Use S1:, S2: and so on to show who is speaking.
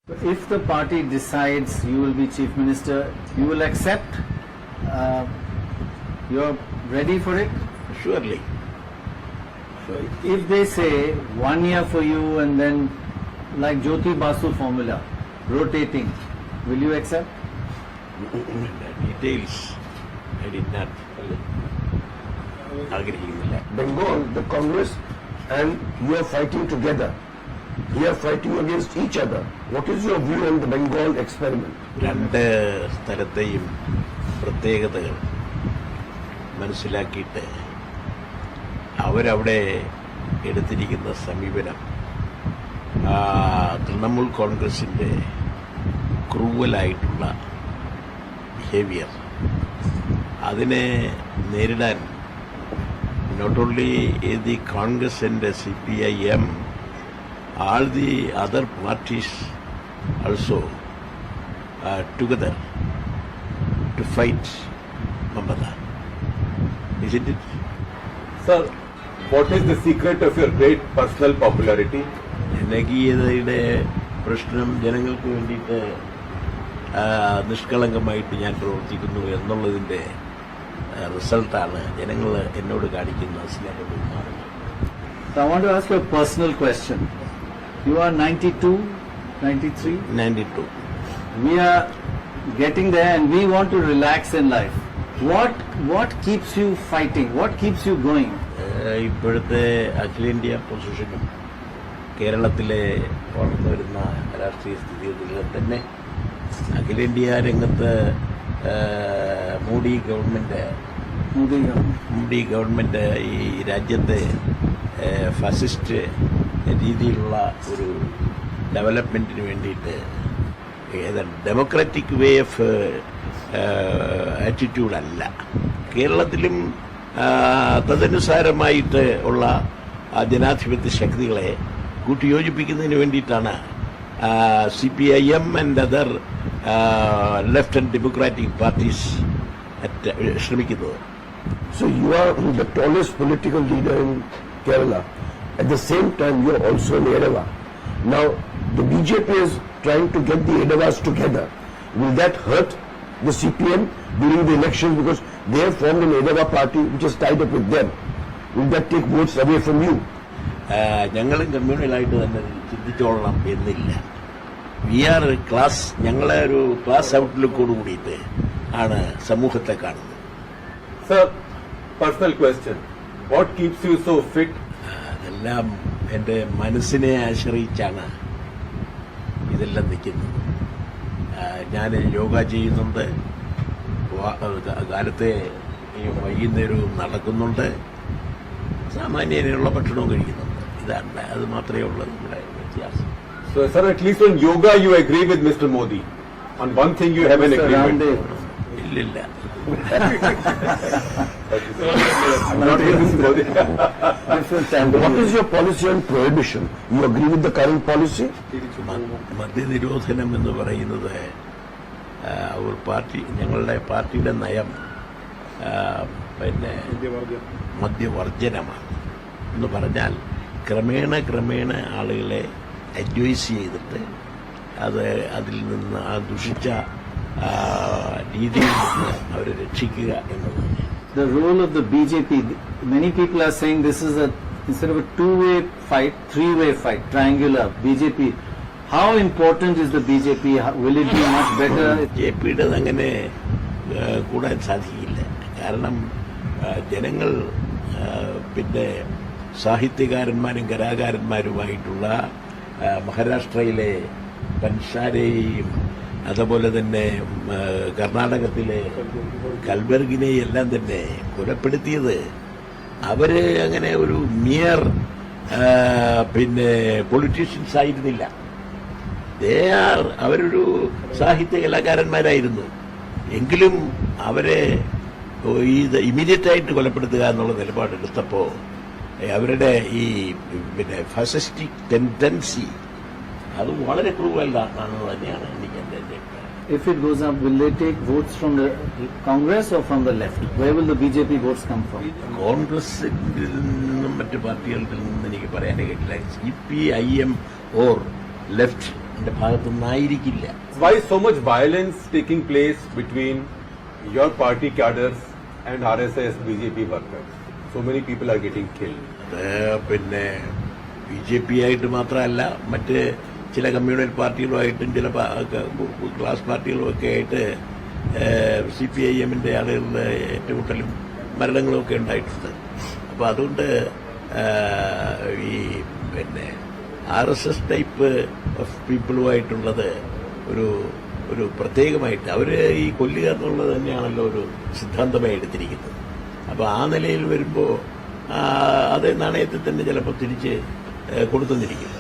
S1: If the party decides you will be chief minister, you will accept? You're ready for it?
S2: Surely.
S1: If they say 1 year for you and then like Jyoti Basu formula, rotating, will you accept?
S2: Details, I did not agree with that.
S3: Bengal, the Congress, and you are fighting together. You are fighting against each other. What is your view on the Bengal experiment?
S2: രണ്ട് സ്ഥലത്തെയും പ്രത്യേകതകൾ മനസ്സിലാക്കിയിട്ട് അവരവിടെ എടുത്തിരിക്കുന്ന സമീപനം തൃണമൂൽ കോൺഗ്രസിൻ്റെ ക്രൂവലായിട്ടുള്ള behaviour അതിനെ നേരിടാൻ not only the Congress and CPIM, all the other parties also together to fight Mamata. Isn't it?
S4: Sir, what is the secret of your great personal popularity?
S2: ജനകീയതയുടെ പ്രശ്നം ജനങ്ങൾക്ക് വേണ്ടിയിട്ട് നിഷ്കളങ്കമായിട്ട് ഞാൻ പ്രവർത്തിക്കുന്നു എന്നുള്ളതിൻ്റെ റിസൾട്ടാണ് ജനങ്ങൾ എന്നോട് കാണിക്കുന്ന സ്നേഹബഹുമാനം.
S1: So I want to ask you a personal question. You are 92, 93?
S2: 92.
S1: We are getting there and we want to relax in life. What keeps you fighting? What keeps you going?
S2: ഇപ്പോഴത്തെ അഖിലേന്ത്യാ പൊസിഷനും കേരളത്തിലെ വളർന്നു വരുന്ന രാഷ്ട്രീയ സ്ഥിതിഗതികളിൽ തന്നെ അഖിലേന്ത്യാ രംഗത്ത് മോഡി ഗവൺമെന്റ് ഈ രാജ്യത്തെ ഫാസിസ്റ്റ് രീതിയിലുള്ള ഒരു ഡെവലപ്മെന്റിന് വേണ്ടിയിട്ട് ഡെമോക്രാറ്റിക് വേ ഓഫ് ആറ്റിറ്റ്യൂഡല്ല. കേരളത്തിലും തദനുസാരമായിട്ട് ഉള്ള ജനാധിപത്യ ശക്തികളെ കൂട്ടിയോജിപ്പിക്കുന്നതിന് വേണ്ടിയിട്ടാണ് CPIM and other left and democratic parties ശ്രമിക്കുന്നത്.
S3: So you are the tallest political leader in Kerala. At the same time, you are also in Edava. Now, the BJP is trying to get the Edavas together. Will that hurt the CPM during the elections because they have formed an Edava party which is tied up with them? Will that take votes away from you?
S2: ഞങ്ങളും കമ്മ്യൂണലായിട്ട് തന്നെ ചിന്തിച്ചോളണം എന്നില്ല. ഞങ്ങളെ ഒരു class ഔട്ട്ലുക്കോട് കൂടിയിട്ട് ആണ് സമൂഹത്തെ കാണുന്നത്.
S4: Sir, personal question. What keeps you so fit?
S2: അതെല്ലാം എൻ്റെ മനസ്സിനെ ആശ്രയിച്ചാണ് ഇതെല്ലാം നിൽക്കുന്നത്. ഞാൻ യോഗ ചെയ്യുന്നുണ്ട്, കാലത്തെ വൈകുന്നേരവും നടക്കുന്നുണ്ട്, സാമാന്യനുള്ള ഭക്ഷണവും കഴിക്കുന്നുണ്ട്. ഇതാണ്, അത് മാത്രമേ ഉള്ളൂ നമ്മുടെ വ്യത്യാസം.
S4: So, sir, at least on yoga you agree with Mr. Modi. On one thing you have an agreement.
S2: ഇല്ലില്ല.
S4: Not with Mr. Modi.
S3: What is your policy on prohibition? You agree with the current policy?
S2: മദ്യനിരോധനം എന്ന് പറയുന്നത് ഒരു ഞങ്ങളുടെ പാർട്ടിയുടെ നയം പിന്നെ മദ്യവർജനമാണ്. എന്ന് പറഞ്ഞാൽ ക്രമേണ ആളുകളെ അഡ്വൈസ് ചെയ്തിട്ട് അതിൽ നിന്ന് ആ ദുഷിച്ച രീതിയിൽ നിന്ന് അവരെ രക്ഷിക്കുക എന്നതാണ്.
S1: The role of the BJP, many people are saying this is instead of a two-way fight, three-way fight, triangular. BJP, how important is the BJP? Will it be much better?
S2: BJPയുടെ അങ്ങനെ കൂടാൻ സാധിക്കില്ല. കാരണം ജനങ്ങൾ പിന്നെ സാഹിത്യകാരന്മാരും കലാകാരന്മാരുമായിട്ടുള്ള മഹാരാഷ്ട്രയിലെ പൻസാരെയും അതുപോലെ തന്നെ കർണാടകത്തിലെ കൽബർഗിനെയും എല്ലാം തന്നെ കൊലപ്പെടുത്തിയത് അവര് അങ്ങനെ ഒരു മിയർ പിന്നെ പൊളിറ്റീഷ്യൻസ് ആയിരുന്നില്ല. അവരൊരു സാഹിത്യ കലാകാരന്മാരായിരുന്നു. എങ്കിലും അവരെ ഇമ്മീഡിയറ്റ് ആയിട്ട് കൊലപ്പെടുത്തുക എന്നുള്ള നിലപാടെടുത്തപ്പോൾ അവരുടെ ഈ പിന്നെ ഫാസിസ്റ്റിക് ടെൻഡൻസി അത് വളരെ ക്രൂവലാണെന്ന് തന്നെയാണ് എനിക്ക് എൻ്റെ അഭിപ്രായം.
S1: If it goes up, will they take votes from the Congress or from the left? Where will the BJP votes come from?
S2: കോൺഗ്രസിൽ നിന്നും മറ്റു പാർട്ടികളിൽ നിന്നും എനിക്ക് പറയാനേ കേട്ടില്ല. CPIM or left എന്റെ ഭാഗത്തുനിന്നായിരിക്കില്ല.
S4: Why so much violence taking place between your party cadres and RSS BJP workers? So many people are getting killed.
S2: അത് പിന്നെ BJP ആയിട്ട് മാത്രമല്ല, മറ്റ് ചില കമ്മ്യൂണൽ പാർട്ടികളുമായിട്ടും ചില ക്ലാസ് പാർട്ടികളും ഒക്കെ ആയിട്ട് CPIM-ന്റെ ആളുകളുടെ ഏറ്റുമുട്ടലും മരണങ്ങളും ഒക്കെ ഉണ്ടായിട്ടുണ്ട്. അപ്പൊ അതുകൊണ്ട് ഈ പിന്നെ RSS ടൈപ്പ് ഓഫ് പീപ്പിളുമായിട്ടുള്ളത് ഒരു പ്രത്യേകമായിട്ട് അവര് ഈ കൊല്ലുക എന്നുള്ളത് തന്നെയാണല്ലോ ഒരു സിദ്ധാന്തമായി എടുത്തിരിക്കുന്നത്. അപ്പൊ ആ നിലയിൽ വരുമ്പോ അത് നാണയത്തിൽ തന്നെ ചിലപ്പോൾ തിരിച്ച് കൊടുത്തുന്നിരിക്കും.